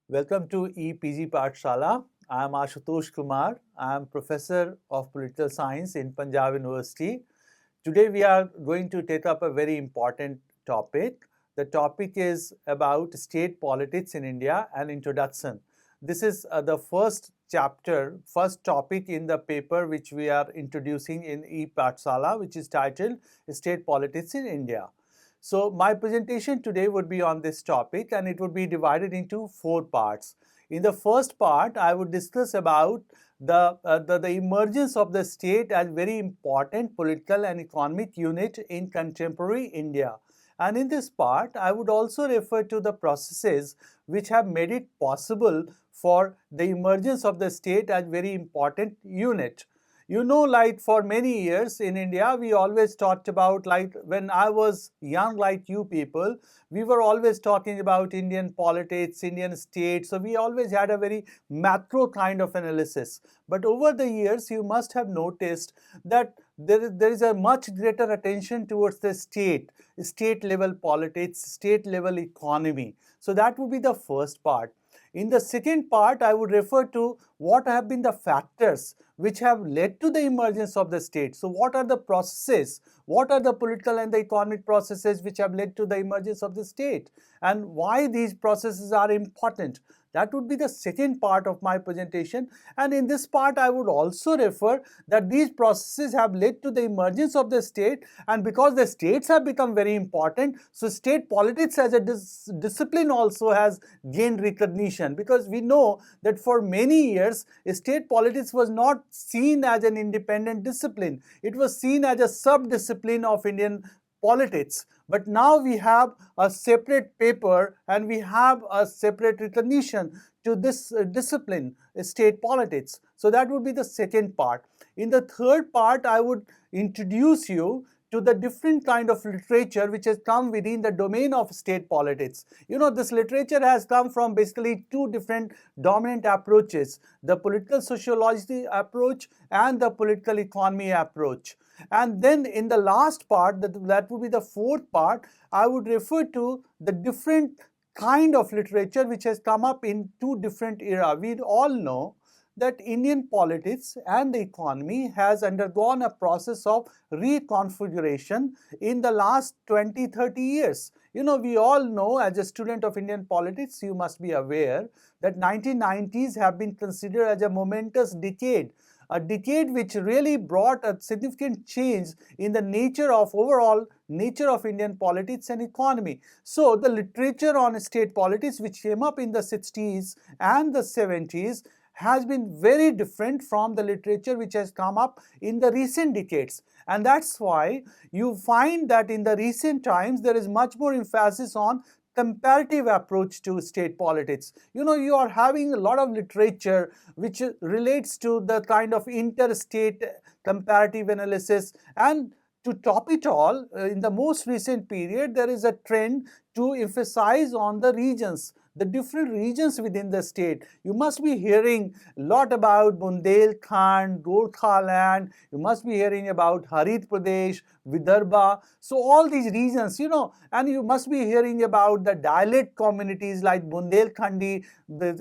Welcome to EPG Pathshala. I am Ashutosh Kumar. I am Professor of Political Science in Punjab University. Today we are going to take up a very important topic. The topic is about state politics in India, an introduction. This is the first chapter, first topic in the paper which we are introducing in e-Pathshala, which is titled State Politics in India. So my presentation today would be on this topic, and it would be divided into 4 parts. In the first part, I would discuss about the emergence of the state as very important political and economic unit in contemporary India. And in this part, I would also refer to the processes which have made it possible for the emergence of the state as very important unit. You know, like for many years in India, we always talked about, like when I was young, like you people, we were always talking about Indian politics, Indian states. So we always had a very macro kind of analysis. But over the years, you must have noticed that there is a much greater attention towards the state level politics, state level economy. So that would be the first part. In the second part, I would refer to what have been the factors which have led to the emergence of the state. So what are the processes? What are the political and the economic processes which have led to the emergence of the state? And why these processes are important? That would be the second part of my presentation. And in this part, I would also refer that these processes have led to the emergence of the state, and because the states have become very important, so state politics as a discipline also has gained recognition, because we know that for many years, state politics was not seen as an independent discipline. It was seen as a sub-discipline of Indian politics. But now we have a separate paper and we have a separate recognition to this discipline, state politics. So that would be the second part. In the third part, I would introduce you to the different kind of literature which has come within the domain of state politics. You know, this literature has come from basically 2 different dominant approaches, the political sociology approach and the political economy approach. And then in the last part, that would be the fourth part, I would refer to the different kind of literature which has come up in 2 different eras. We all know that Indian politics and the economy has undergone a process of reconfiguration in the last 20-30 years. You know, we all know, as a student of Indian politics, you must be aware that 1990s have been considered as a momentous decade, a decade which really brought a significant change in the nature of overall nature of Indian politics and economy. So the literature on state politics which came up in the 60s and the 70s has been very different from the literature which has come up in the recent decades. And that's why you find that in the recent times there is much more emphasis on comparative approach to state politics. You know, you are having a lot of literature which relates to the kind of interstate comparative analysis. And to top it all, in the most recent period, there is a trend to emphasize on the regions, the different regions within the state. You must be hearing a lot about Bundelkhand, Gorkhaland, you must be hearing about Harit Pradesh, Vidarbha. So all these regions, you know, and you must be hearing about the dialect communities like Bundelkhandi,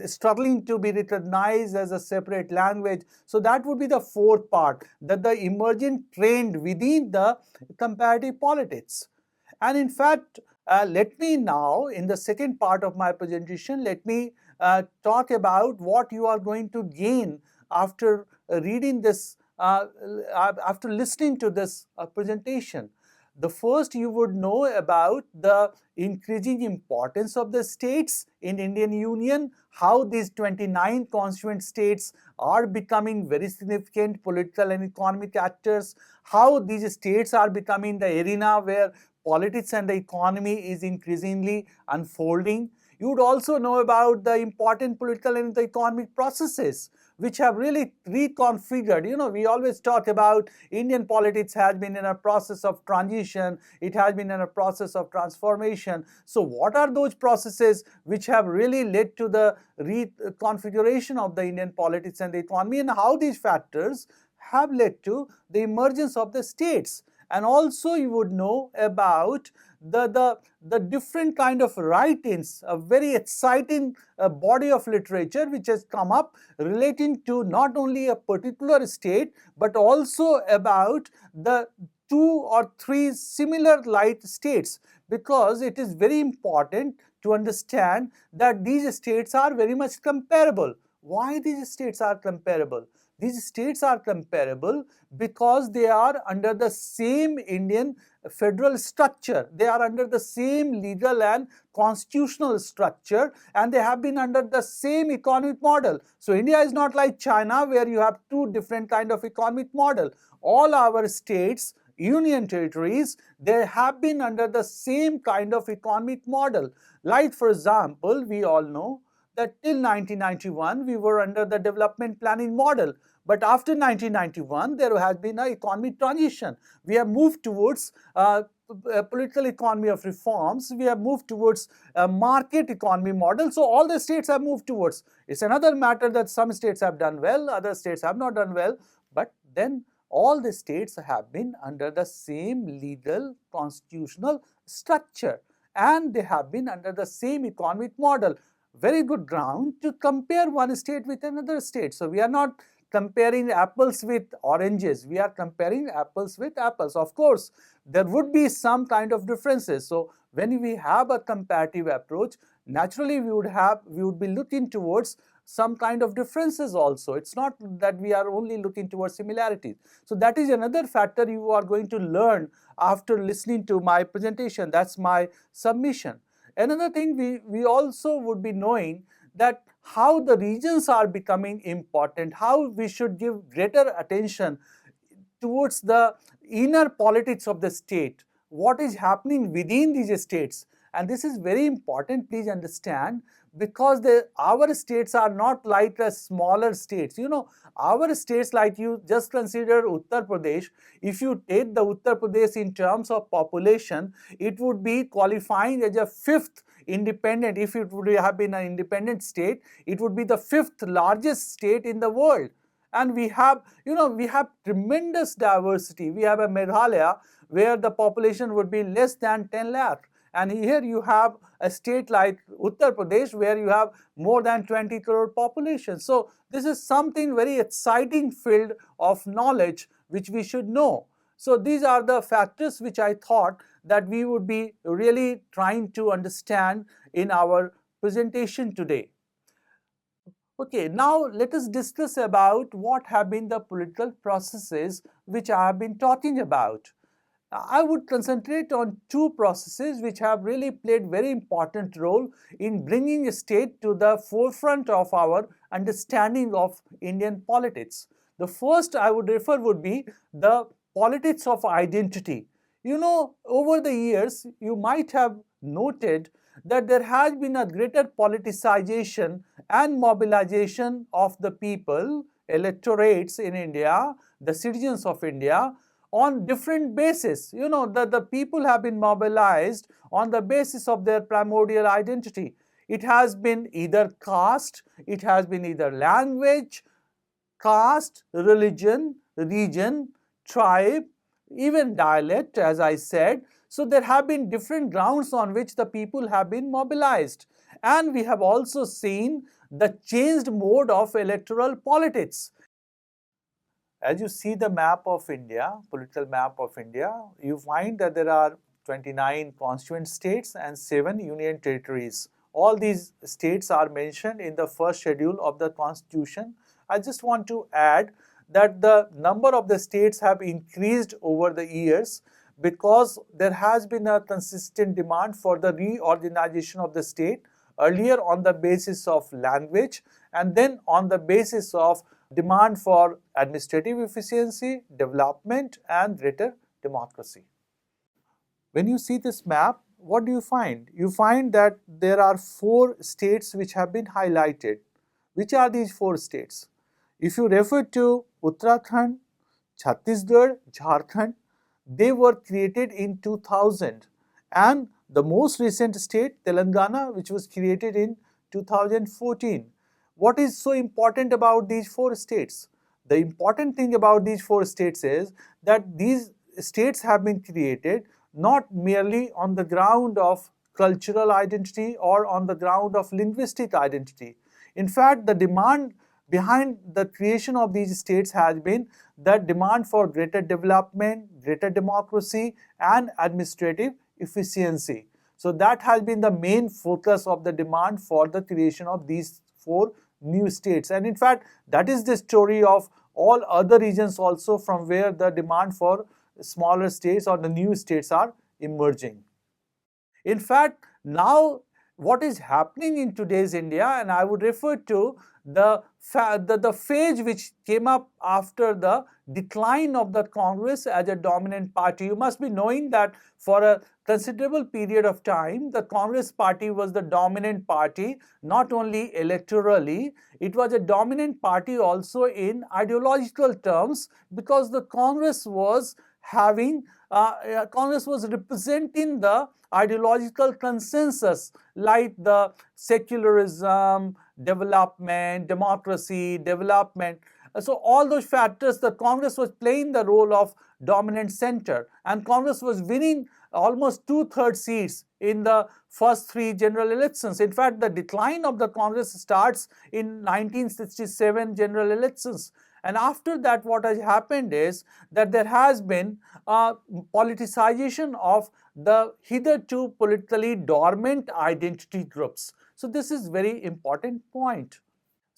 struggling to be recognized as a separate language. So that would be the fourth part, that the emergent trend within the comparative politics. And in fact, let me now, in the second part of my presentation, let me talk about what you are going to gain after reading this, after listening to this presentation. The first, you would know about the increasing importance of the states in Indian Union, how these 29 constituent states are becoming very significant political and economic actors, how these states are becoming the arena where politics and the economy is increasingly unfolding. You would also know about the important political and the economic processes which have really reconfigured. You know, we always talk about Indian politics has been in a process of transition, it has been in a process of transformation. So what are those processes which have really led to the reconfiguration of the Indian politics and the economy, and how these factors have led to the emergence of the states? And also you would know about the different kind of writings, a very exciting body of literature which has come up relating to not only a particular state but also about the two or three similar like states, because it is very important to understand that these states are very much comparable. Why these states are comparable? These states are comparable because they are under the same Indian federal structure. They are under the same legal and constitutional structure, and they have been under the same economic model. So India is not like China where you have two different kind of economic model. All our states, union territories, they have been under the same kind of economic model. Like for example, we all know that till 1991 we were under the development planning model. But after 1991, there has been an economic transition. We have moved towards a political economy of reforms. We have moved towards a market economy model. So all the states have moved towards. It's another matter that some states have done well, other states have not done well. But then all the states have been under the same legal constitutional structure, and they have been under the same economic model. Very good ground to compare one state with another state. So we are not comparing apples with oranges. We are comparing apples with apples. Of course, there would be some kind of differences. So when we have a comparative approach, naturally we would be looking towards some kind of differences also. It's not that we are only looking towards similarities. So that is another factor you are going to learn after listening to my presentation. That's my submission. Another thing we also would be knowing that how the regions are becoming important, how we should give greater attention towards the inner politics of the state, what is happening within these states. And this is very important, please understand, because our states are not like the smaller states. You know, our states, like you just consider Uttar Pradesh, if you take the Uttar Pradesh in terms of population, it would be qualifying as a fifth independent. If it would have been an independent state, it would be the fifth largest state in the world. And we have tremendous diversity. We have a Meghalaya where the population would be less than 10 lakh. And here you have a state like Uttar Pradesh where you have more than 20 crore population. So this is something very exciting field of knowledge which we should know. So these are the factors which I thought that we would be really trying to understand in our presentation today. Okay, now let us discuss about what have been the political processes which I have been talking about. I would concentrate on two processes which have really played very important role in bringing a state to the forefront of our understanding of Indian politics. The first I would refer would be the politics of identity. You know, over the years, you might have noted that there has been a greater politicization and mobilization of the people, electorates in India, the citizens of India, on different basis. You know, the people have been mobilized on the basis of their primordial identity. It has been either caste, it has been either language, caste, religion, region, tribe, even dialect, as I said. So there have been different grounds on which the people have been mobilized. And we have also seen the changed mode of electoral politics. As you see the map of India, political map of India, you find that there are 29 constituent states and 7 union territories. All these states are mentioned in the first schedule of the Constitution. I just want to add that the number of the states have increased over the years because there has been a consistent demand for the reorganization of the state, earlier on the basis of language and then on the basis of demand for administrative efficiency, development and greater democracy. When you see this map, what do you find? You find that there are 4 states which have been highlighted. Which are these 4 states? If you refer to Uttarakhand, Chhattisgarh, Jharkhand, they were created in 2000, and the most recent state, Telangana, which was created in 2014. What is so important about these 4 states? The important thing about these 4 states is that these states have been created not merely on the ground of cultural identity or on the ground of linguistic identity. In fact, the demand behind the creation of these states has been the demand for greater development, greater democracy, and administrative efficiency. So that has been the main focus of the demand for the creation of these four new states. And in fact, that is the story of all other regions also, from where the demand for smaller states or the new states are emerging. In fact, now what is happening in today's India, and I would refer to the phase which came up after the decline of the Congress as a dominant party. You must be knowing that for a considerable period of time, the Congress party was the dominant party, not only electorally, it was a dominant party also in ideological terms, because the Congress was Congress was representing the ideological consensus like the secularism, development, democracy, development. So all those factors, the Congress was playing the role of dominant center, and Congress was winning almost 2/3 seats in the first three general elections. In fact, the decline of the Congress starts in 1967 general elections. And after that, what has happened is that there has been a politicization of the hitherto politically dormant identity groups. So this is very important point.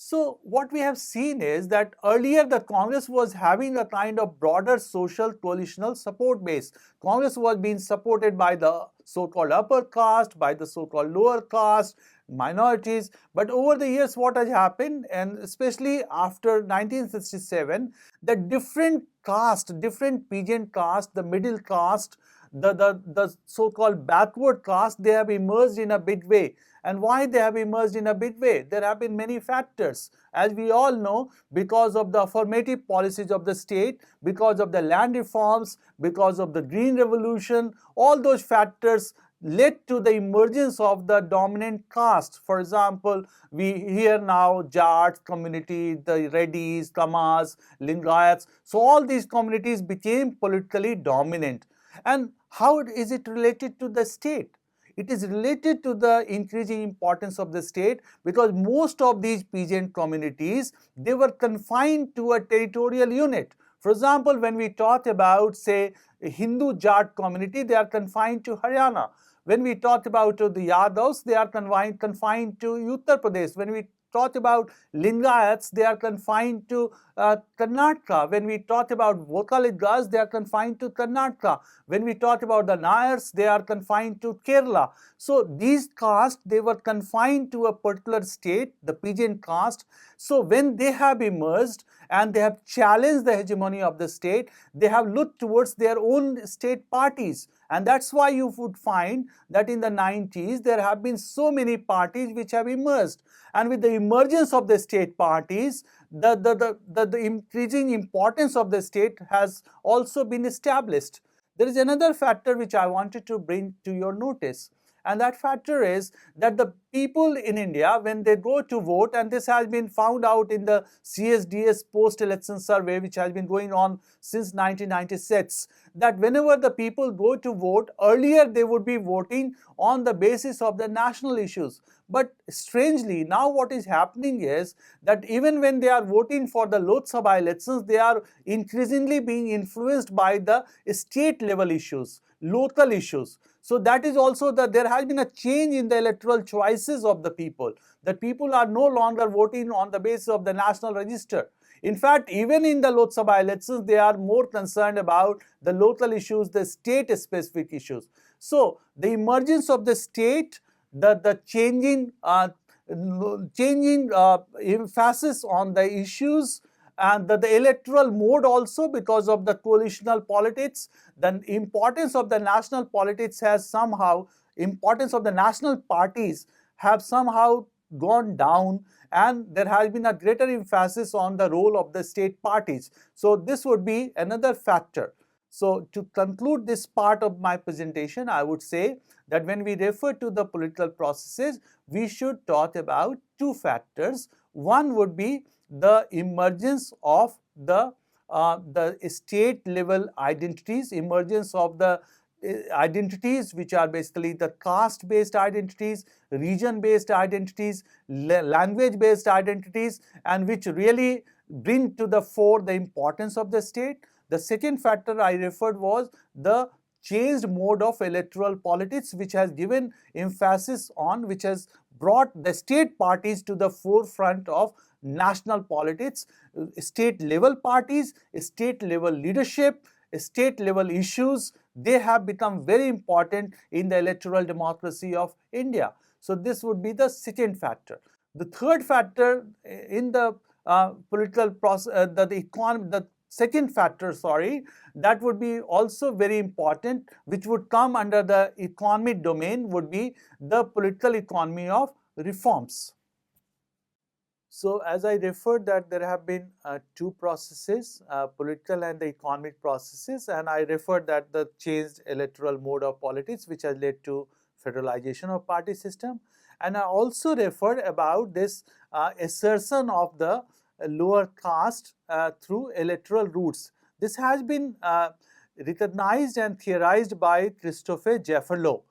So what we have seen is that earlier the Congress was having a kind of broader social coalitional support base. Congress was being supported by the so-called upper caste, by the so-called lower caste, minorities. But over the years, what has happened, and especially after 1967, the different caste, different peasant caste, the middle caste, the so-called backward caste, they have emerged in a big way. And why they have emerged in a big way? There have been many factors. As we all know, because of the affirmative policies of the state, because of the land reforms, because of the Green Revolution, all those factors led to the emergence of the dominant caste. For example, we hear now Jat community, the Reddys, Kamas, Lingayats. So all these communities became politically dominant. And how is it related to the state? It is related to the increasing importance of the state, because most of these peasant communities, they were confined to a territorial unit. For example, when we talk about, say, a Hindu Jat community, they are confined to Haryana. When we talk about the Yadavs, they are confined to Uttar Pradesh. When we talk about Lingayats, they are confined to Karnataka. When we talk about Vokaligas, they are confined to Karnataka. When we talk about the Nayars, they are confined to Kerala. So these castes, they were confined to a particular state, the peasant caste. So when they have emerged and they have challenged the hegemony of the state, they have looked towards their own state parties. And that's why you would find that in the 90s, there have been so many parties which have emerged. And with the emergence of the state parties, the increasing importance of the state has also been established. There is another factor which I wanted to bring to your notice. And that factor is that the people in India, when they go to vote, and this has been found out in the CSDS post-election survey, which has been going on since 1996, that whenever the people go to vote, earlier they would be voting on the basis of the national issues. But strangely, now what is happening is that even when they are voting for the Lok Sabha elections, they are increasingly being influenced by the state level issues, local issues. So that is also that there has been a change in the electoral choices of the people. That people are no longer voting on the basis of the national register. In fact, even in the Lok Sabha elections, they are more concerned about the local issues, the state-specific issues. So the emergence of the state, the changing emphasis on the issues, and the electoral mode also, because of the coalitional politics, the importance of the national politics has somehow, importance of the national parties have somehow gone down, and there has been a greater emphasis on the role of the state parties. So this would be another factor. So to conclude this part of my presentation, I would say that when we refer to the political processes, we should talk about two factors. One would be the emergence of the the state level identities, emergence of the identities which are basically the caste based identities, region based identities, language based identities, and which really bring to the fore the importance of the state. The second factor I referred was the changed mode of electoral politics, which has given emphasis on, which has brought the state parties to the forefront of national politics, state level parties, state level leadership, state level issues. They have become very important in the electoral democracy of India. So this would be the second factor. The third factor in the political process, the second factor, that would be also very important, which would come under the economic domain, would be the political economy of reforms. So as I referred that there have been two processes, political and the economic processes, and I referred that the changed electoral mode of politics which has led to federalization of party system. And I also referred about this assertion of the lower caste through electoral routes. This has been recognized and theorized by Christopher Jefferlow.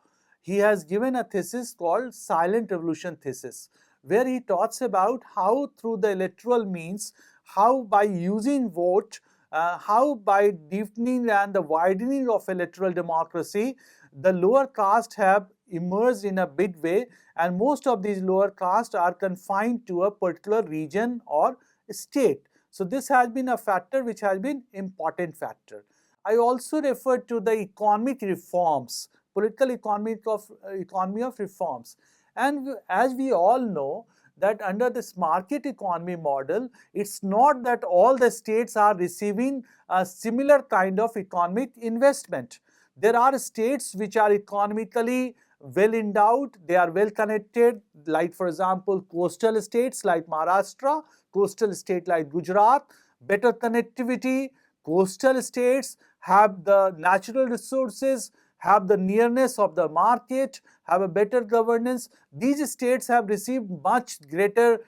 He has given a thesis called Silent Revolution Thesis, where he talks about how through the electoral means, how by using vote, how by deepening and the widening of electoral democracy, the lower caste have emerged in a big way, and most of these lower caste are confined to a particular region or state. So this has been a factor which has been important factor. I also referred to the economic reforms, political economy of reforms. And as we all know, that under this market economy model, it's not that all the states are receiving a similar kind of economic investment. There are states which are economically well endowed, they are well connected, like for example coastal states like Maharashtra, coastal state like Gujarat, better connectivity. Coastal states have the natural resources, have the nearness of the market, have a better governance. These states have received much greater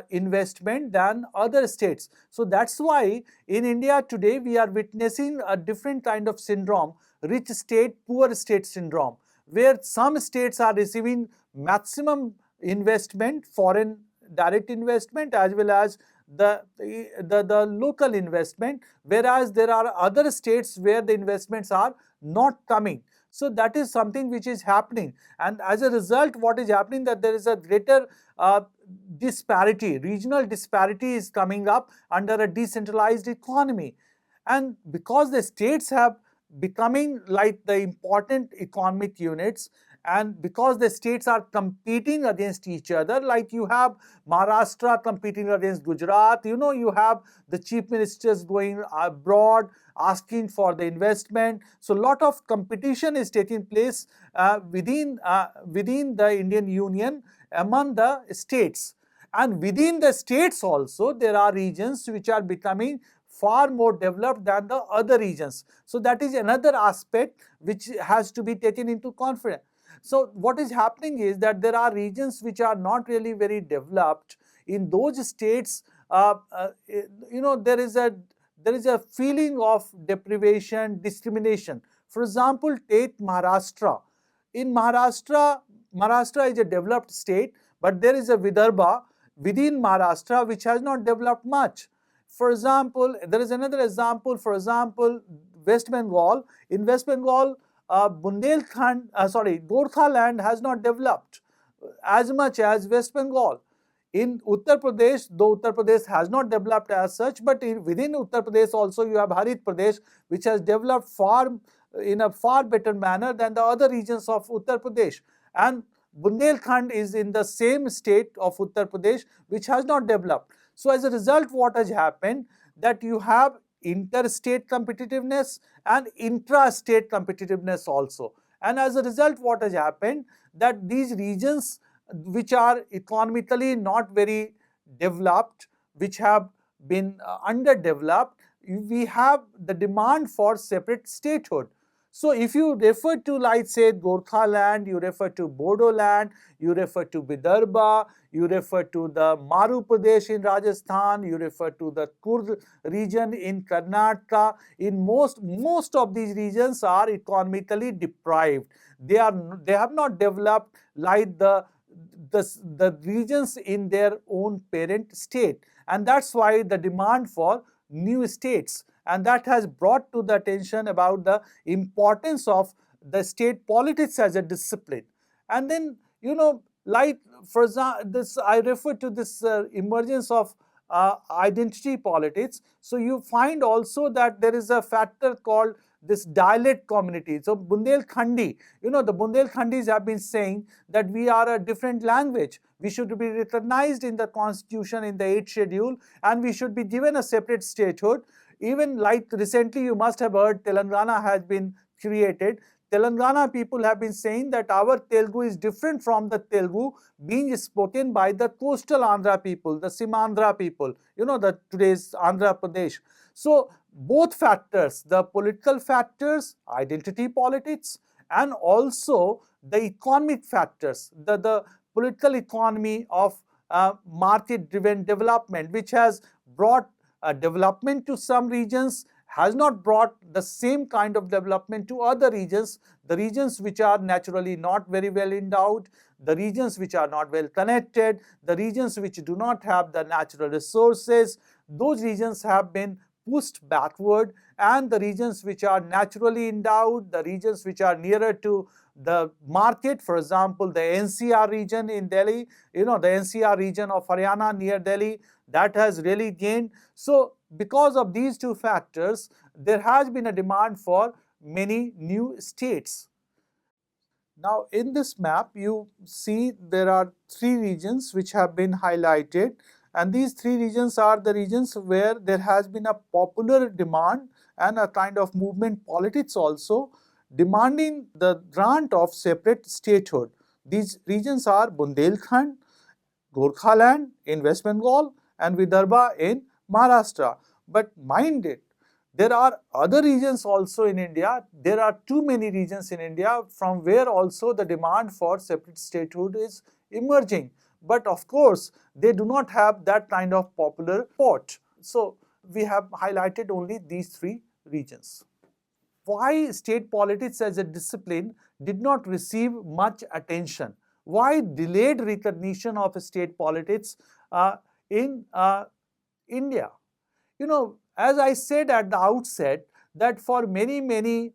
investment than other states. So that's why in India today we are witnessing a different kind of syndrome, rich state, poor state syndrome, where some states are receiving maximum investment, foreign direct investment, as well as the local investment, whereas there are other states where the investments are not coming. So that is something which is happening, and as a result what is happening, that there is a greater disparity, regional disparity is coming up under a decentralized economy. And because the states have becoming like the important economic units, and because the states are competing against each other, like you have Maharashtra competing against Gujarat, you have the chief ministers going abroad asking for the investment. So a lot of competition is taking place within the Indian Union among the states. And within the states also there are regions which are becoming far more developed than the other regions. So that is another aspect which has to be taken into consideration. So what is happening is that there are regions which are not really very developed. In those states, there is a feeling of deprivation, discrimination. For example, take Maharashtra. In Maharashtra is a developed state, but there is a Vidarbha within Maharashtra which has not developed much. For example, there is another example, for example, West Bengal. In West Bengal, Gorkha land has not developed as much as West Bengal. In Uttar Pradesh, though Uttar Pradesh has not developed as such, but within Uttar Pradesh also you have Harit Pradesh, which has developed in a far better manner than the other regions of Uttar Pradesh. And Bundelkhand is in the same state of Uttar Pradesh, which has not developed. So as a result, what has happened, that you have interstate competitiveness and intra-state competitiveness also. And as a result, what has happened, that these regions which are economically not very developed, which have been underdeveloped, we have the demand for separate statehood. So if you refer to, like, say, Gorkha land, you refer to Bodo land, you refer to Vidarbha, you refer to the Maru Pradesh in Rajasthan, you refer to the Kurd region in Karnataka. In most of these regions are economically deprived. They have not developed like the regions in their own parent state, and that's why the demand for new states, and that has brought to the attention about the importance of the state politics as a discipline. And then, like, for example, this I refer to this emergence of identity politics. So you find also that there is a factor called this dialect community. So Bundelkhandi, the Bundelkhandis have been saying that we are a different language. We should be recognized in the constitution in the 8th schedule, and we should be given a separate statehood. Even like recently, you must have heard Telangana has been created. Telangana people have been saying that our Telugu is different from the Telugu being spoken by the coastal Andhra people, the Simandhra people, the today's Andhra Pradesh. So both factors, the political factors, identity politics, and also the economic factors, the political economy of market-driven development, which has brought development to some regions, has not brought the same kind of development to other regions, the regions which are naturally not very well endowed, the regions which are not well connected, the regions which do not have the natural resources. Those regions have been pushed backward, and the regions which are naturally endowed, the regions which are nearer to the market, for example, the NCR region in Delhi, the NCR region of Haryana near Delhi, that has really gained. So because of these two factors, there has been a demand for many new states. Now in this map, you see there are 3 regions which have been highlighted, and these 3 regions are the regions where there has been a popular demand and a kind of movement politics also, demanding the grant of separate statehood. These regions are Bundelkhand, Gorkhaland in West Bengal, and Vidarbha in Maharashtra. But mind it, there are other regions also in India. There are too many regions in India from where also the demand for separate statehood is emerging. But of course, they do not have that kind of popular support. So we have highlighted only these 3 regions. Why state politics as a discipline did not receive much attention? Why delayed recognition of state politics in India? As I said at the outset, that for many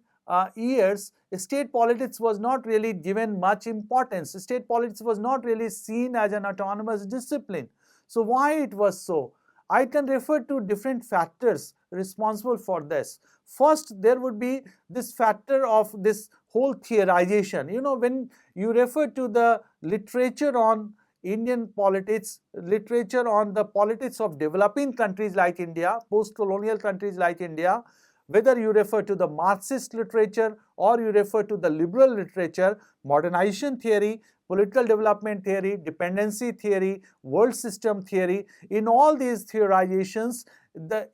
years, state politics was not really given much importance. State politics was not really seen as an autonomous discipline. So why it was so? I can refer to different factors responsible for this. First, there would be this factor of this whole theorization. When you refer to the literature on Indian politics, literature on the politics of developing countries like India, post-colonial countries like India, whether you refer to the Marxist literature or you refer to the liberal literature, modernization theory, political development theory, dependency theory, world system theory, in all these theorizations,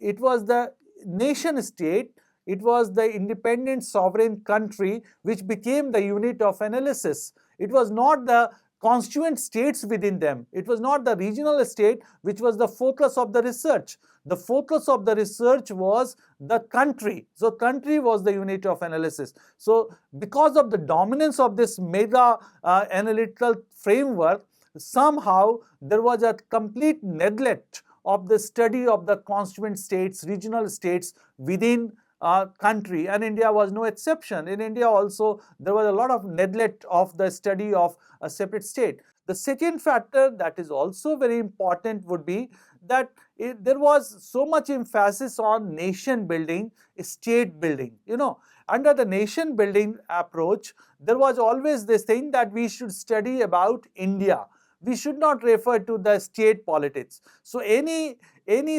it was the nation state, it was the independent sovereign country which became the unit of analysis. It was not the constituent states within them. It was not the regional state which was the focus of the research. The focus of the research was the country. So country was the unit of analysis. So because of the dominance of this mega analytical framework, somehow there was a complete neglect of the study of the constituent states, regional states within country, and India was no exception. In India also, there was a lot of neglect of the study of a separate state. The second factor that is also very important would be that there was so much emphasis on nation building, state building. Under the nation building approach, there was always this thing that we should study about India. We should not refer to the state politics. So any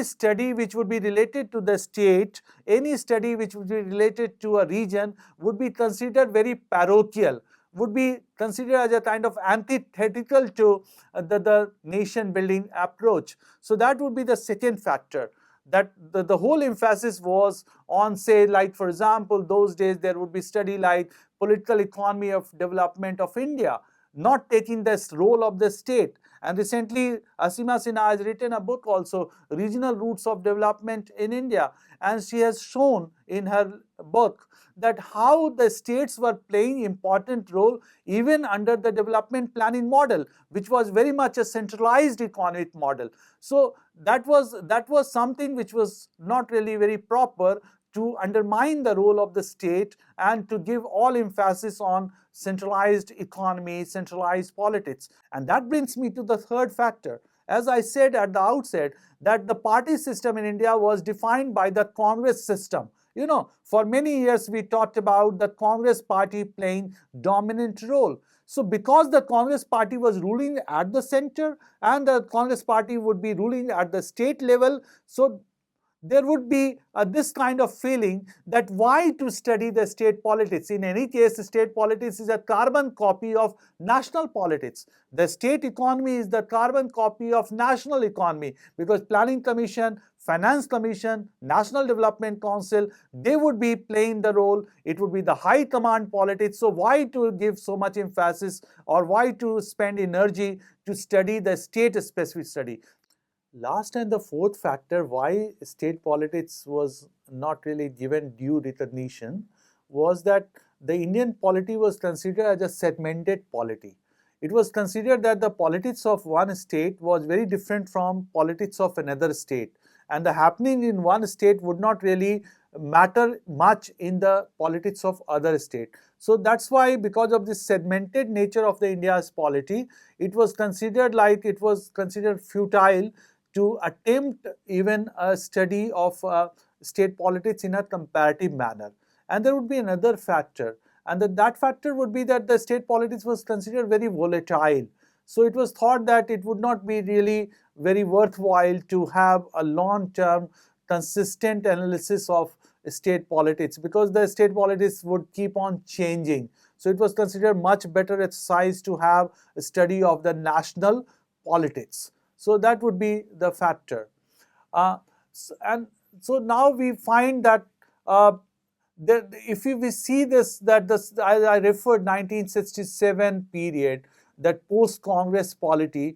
study which would be related to the state, any study which would be related to a region would be considered very parochial, would be considered as a kind of antithetical to the nation building approach. So that would be the second factor. that the whole emphasis was on, say, like for example, those days there would be study like political economy of development of India, not taking this role of the state. And recently, Asima Sinha has written a book also, Regional Roots of Development in India. And she has shown in her book that how the states were playing important role even under the development planning model, which was very much a centralized economic model. So that was something which was not really very proper, to undermine the role of the state and to give all emphasis on centralized economy, centralized politics. And that brings me to the third factor. As I said at the outset, that the party system in India was defined by the Congress system. For many years we talked about the Congress party playing dominant role. So because the Congress party was ruling at the center and the Congress party would be ruling at the state level, so there would be this kind of feeling that why to study the state politics? In any case, state politics is a carbon copy of national politics. The state economy is the carbon copy of national economy, because Planning Commission, Finance Commission, National Development Council, they would be playing the role. It would be the high command politics. So why to give so much emphasis, or why to spend energy to study the state specific study? Last and the fourth factor why state politics was not really given due recognition was that the Indian polity was considered as a segmented polity. It was considered that the politics of one state was very different from politics of another state, and the happening in one state would not really matter much in the politics of other state. So that's why, because of this segmented nature of the India's polity, it was considered futile to attempt even a study of state politics in a comparative manner. And there would be another factor, and that factor would be that the state politics was considered very volatile. So it was thought that it would not be really very worthwhile to have a long-term consistent analysis of state politics, because the state politics would keep on changing. So it was considered much better exercise to have a study of the national politics. So that would be the factor. And so now we find that if we see this, I referred 1967 period, that post-Congress polity.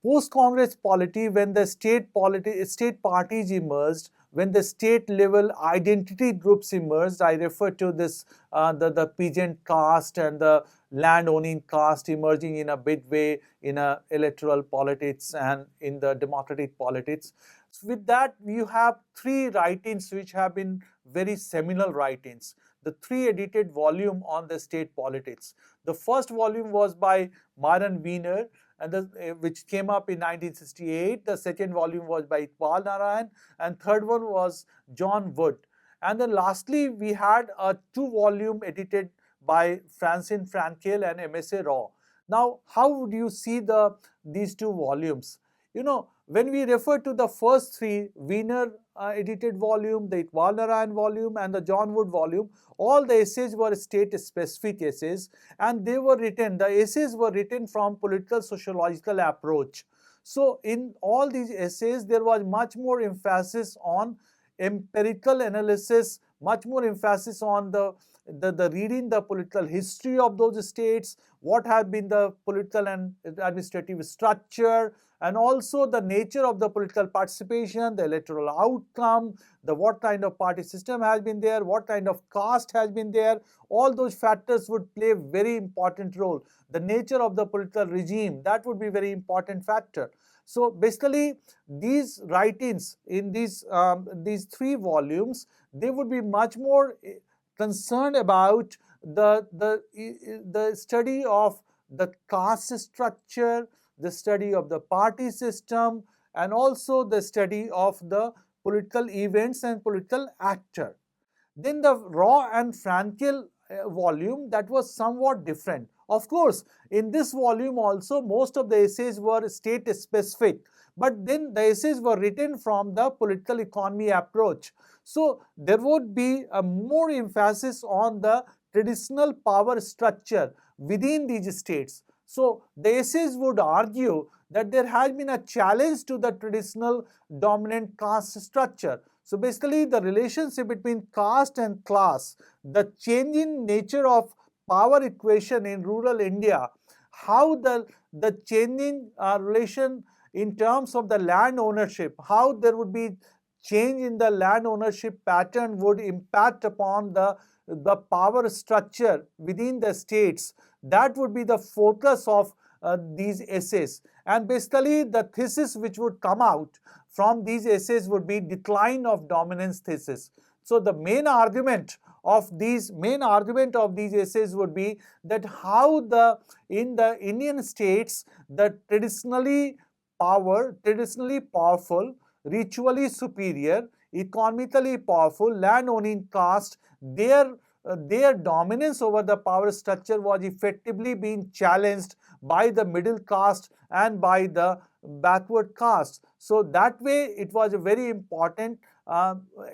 Post-Congress polity, when the state parties emerged, when the state level identity groups emerged, I refer to this, the peasant caste and the land owning caste emerging in a big way in electoral politics and in the democratic politics. So with that, you have three writings which have been very seminal writings. The three edited volume on the state politics. The first volume was by Myron Wiener, which came up in 1968. The second volume was by Iqbal Narayan, and third one was John Wood. And then lastly, we had a 2-volume edited by Francine Frankel and M.S.A. Raw. Now, how would you see these 2 volumes? When we refer to the first 3, Wiener edited volume, the Iqbal Narayan volume, and the John Wood volume, all the essays were state-specific essays, and the essays were written from political sociological approach. So in all these essays, there was much more emphasis on empirical analysis, much more emphasis on the reading the political history of those states, what have been the political and administrative structure, and also the nature of the political participation, the electoral outcome, what kind of party system has been there, what kind of caste has been there. All those factors would play a very important role. The nature of the political regime, that would be a very important factor. So basically, these writings in these 3 volumes, they would be much more concerned about the study of the caste structure, the study of the party system, and also the study of the political events and political actor. Then the Raw and Frankel volume, that was somewhat different. Of course, in this volume also, most of the essays were state-specific, but then the essays were written from the political economy approach. So there would be a more emphasis on the traditional power structure within these states. So the essays would argue that there has been a challenge to the traditional dominant caste structure. So basically the relationship between caste and class, the changing nature of power equation in rural India, how the changing relation in terms of the land ownership, how there would be change in the land ownership pattern would impact upon the power structure within the states. That would be the focus of these essays. And basically the thesis which would come out from these essays would be decline of dominance thesis. So the main argument of these essays would be that how in the Indian states the traditionally powerful, ritually superior, economically powerful, land-owning caste, their dominance over the power structure was effectively being challenged by the middle caste and by the backward caste. So that way it was a very important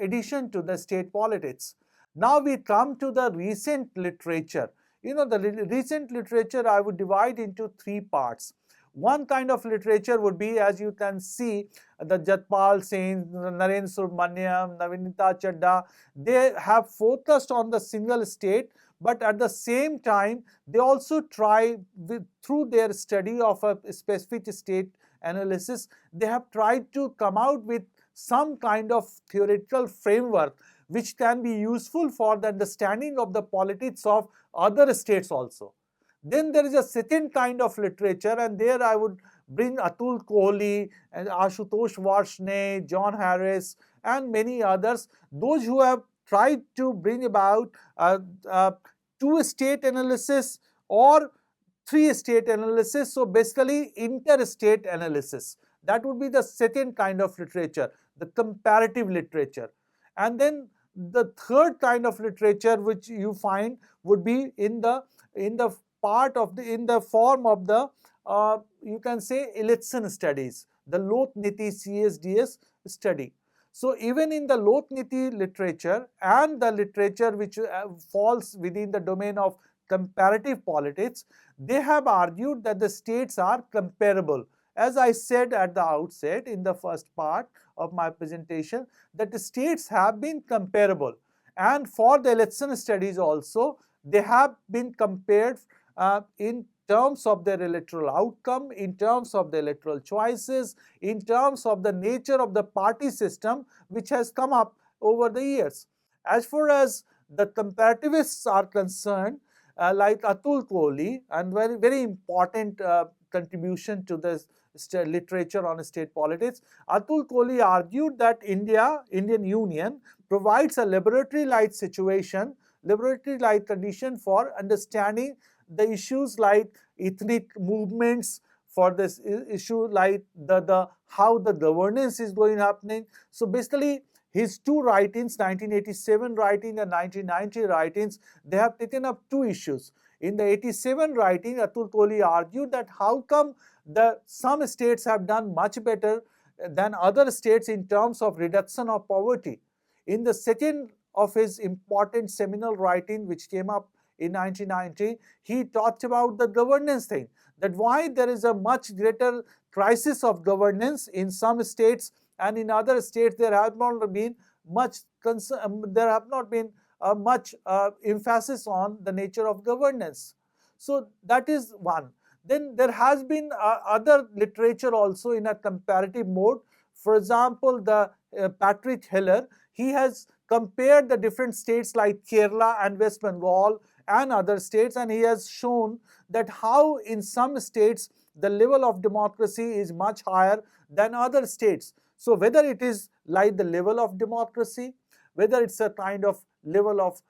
addition to the state politics. Now we come to the recent literature. The recent literature I would divide into three parts. One kind of literature would be, as you can see, the Jatpal Singh, Narendra Subramaniam, Navinita Chadda. They have focused on the single state, but at the same time, they also try, through their study of a specific state analysis, they have tried to come out with some kind of theoretical framework which can be useful for the understanding of the politics of other states also. Then there is a second kind of literature, and there I would bring Atul Kohli and Ashutosh Varshney, John Harris, and many others, those who have tried to bring about two-state analysis or three-state analysis, so basically interstate analysis. That would be the second kind of literature, the comparative literature. And then the third kind of literature which you find would be in the form of the you can say election studies, the Lot Niti CSDS study. So even in the Lot Niti literature and the literature which falls within the domain of comparative politics, they have argued that the states are comparable. As I said at the outset in the first part of my presentation, that the states have been comparable, and for the election studies also they have been compared in terms of their electoral outcome, in terms of the electoral choices, in terms of the nature of the party system which has come up over the years. As far as the comparativists are concerned, like Atul Kohli, and very, very important contribution to this literature on state politics, Atul Kohli argued that Indian Union provides a laboratory-like situation, laboratory-like condition for understanding the issues like ethnic movements, for this issue like how the governance is going happening. So basically his two writings, 1987 writing and 1990 writings, they have taken up two issues. In the 87 writing, Atul Kohli argued that how come some states have done much better than other states in terms of reduction of poverty. In the second of his important seminal writing which came up in 1990, he talked about the governance thing, that why there is a much greater crisis of governance in some states, and in other states there have not been much emphasis on the nature of governance. So that is one. Then there has been other literature also in a comparative mode. For example, the Patrick Heller, he has compared the different states like Kerala and West Bengal and other states, and he has shown that how in some states the level of democracy is much higher than other states. So whether it is like the level of democracy, whether it's a kind of level of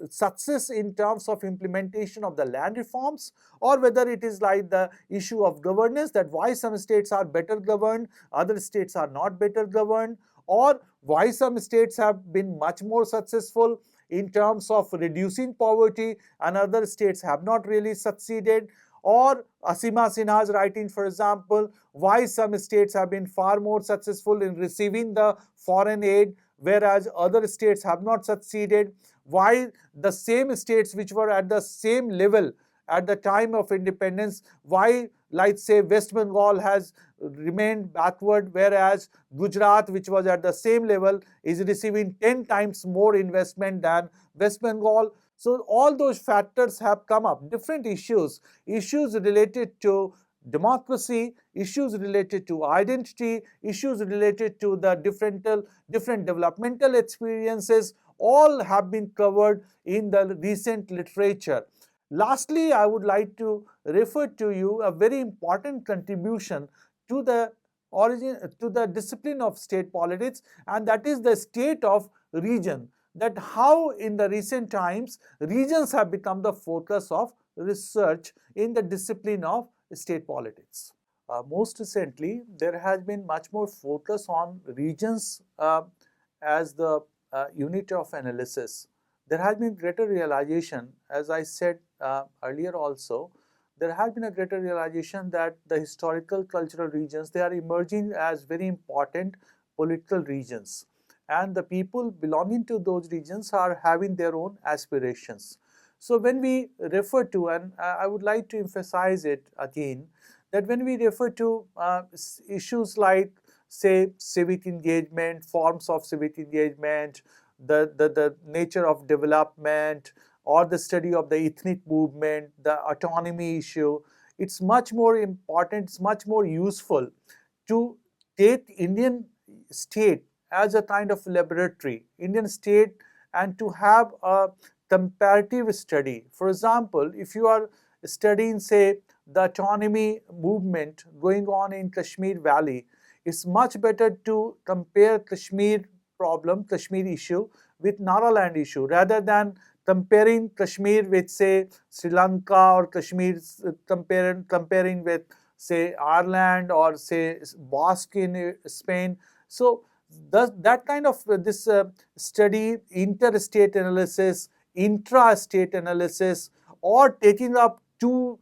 success in terms of implementation of the land reforms, or whether it is like the issue of governance, that why some states are better governed, other states are not better governed, or why some states have been much more successful in terms of reducing poverty and other states have not really succeeded, or Asima Sinha's writing, for example, why some states have been far more successful in receiving the foreign aid whereas other states have not succeeded, why the same states which were at the same level at the time of independence, why, like say, West Bengal has remained backward, whereas Gujarat, which was at the same level, is receiving 10 times more investment than West Bengal. So all those factors have come up, different issues related to democracy, issues related to identity, issues related to the different developmental experiences, all have been covered in the recent literature. Lastly, I would like to refer to you a very important contribution to the discipline of state politics, and that is the state of region. That how in the recent times regions have become the focus of research in the discipline of state politics. Most recently, there has been much more focus on regions as the unit of analysis. There has been greater realization, as I said earlier also, there has been a greater realization that the historical cultural regions, they are emerging as very important political regions. And the people belonging to those regions are having their own aspirations. So when we refer to, and I would like to emphasize it again, that when we refer to issues like, say, civic engagement, forms of civic engagement, the nature of development, or the study of the ethnic movement, the autonomy issue, it's much more important, it's much more useful to take Indian state as a kind of laboratory, Indian state, and to have a comparative study. For example, if you are studying, say, the autonomy movement going on in Kashmir Valley, it's much better to compare Kashmir problem, Kashmir issue with Nagaland issue, rather than comparing Kashmir with, say, Sri Lanka, or Kashmir comparing with, say, Ireland, or say Basque in Spain. So that kind of this study, interstate analysis, intra-state analysis, or taking up two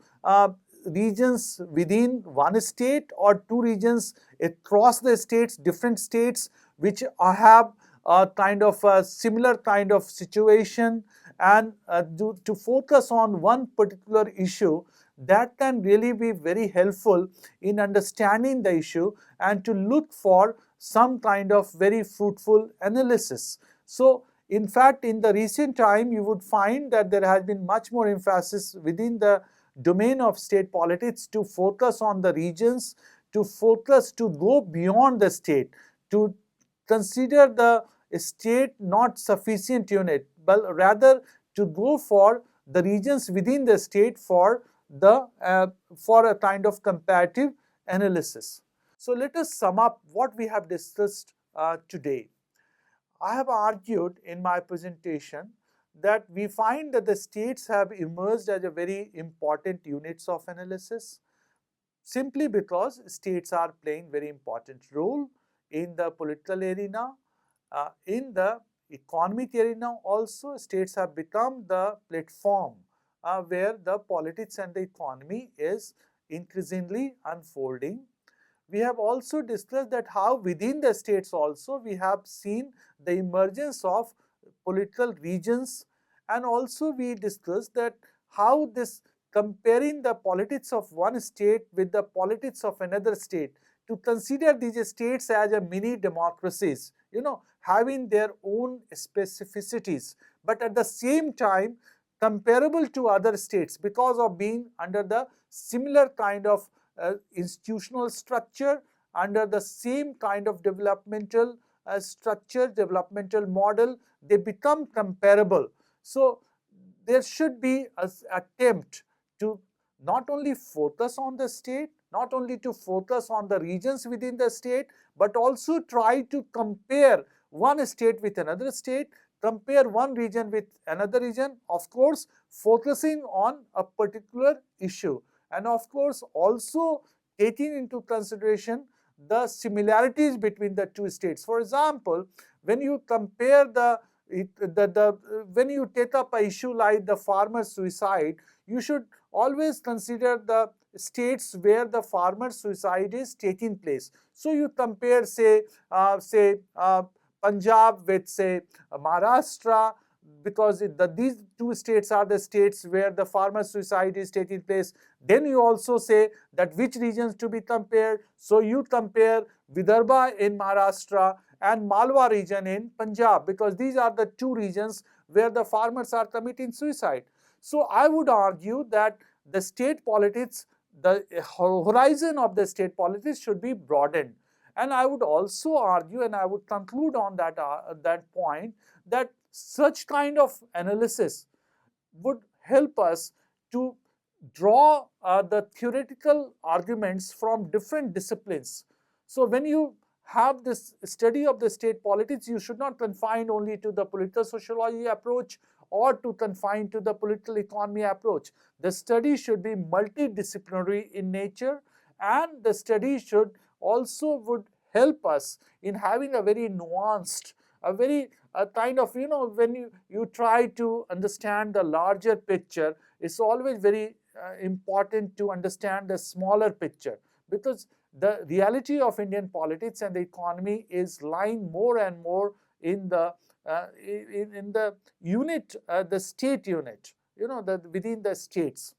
regions within one state, or two regions across the states, different states which have a kind of a similar kind of situation, and to focus on one particular issue, that can really be very helpful in understanding the issue and to look for some kind of very fruitful analysis. So in fact, in the recent time, you would find that there has been much more emphasis within the domain of state politics to focus on the regions, to focus, to go beyond the state, to consider the state not sufficient unit, but rather to go for the regions within the state for a kind of comparative analysis. So let us sum up what we have discussed today. I have argued in my presentation that we find that the states have emerged as a very important units of analysis, simply because states are playing very important role in the political arena, in the economic arena also. States have become the platform where the politics and the economy is increasingly unfolding. We have also discussed that how within the states also we have seen the emergence of political regions, and also we discussed that how this comparing the politics of one state with the politics of another state, to consider these states as a mini democracies, having their own specificities, but at the same time comparable to other states because of being under the similar kind of institutional structure, under the same kind of developmental structure, developmental model, they become comparable. So there should be an attempt to not only focus on the state, not only to focus on the regions within the state, but also try to compare one state with another state, compare one region with another region, of course, focusing on a particular issue, and of course also taking into consideration the similarities between the two states. For example, when you compare when you take up an issue like the farmer suicide, you should always consider the states where the farmer suicide is taking place. So you compare, say Punjab with, say, Maharashtra, because these two states are the states where the farmer suicide is taking place. Then you also say that which regions to be compared. So you compare Vidarbha in Maharashtra and Malwa region in Punjab, because these are the two regions where the farmers are committing suicide. So I would argue that the state politics, the horizon of the state politics should be broadened. And I would also argue, and I would conclude on that point, that such kind of analysis would help us to draw the theoretical arguments from different disciplines. So when you have this study of the state politics, you should not confine only to the political sociology approach or to confine to the political economy approach. The study should be multidisciplinary in nature, and the study should also would help us in having a very nuanced, a very kind of, when you try to understand the larger picture, it's always very important to understand the smaller picture, because the reality of Indian politics and the economy is lying more and more in the unit, the state unit, within the states.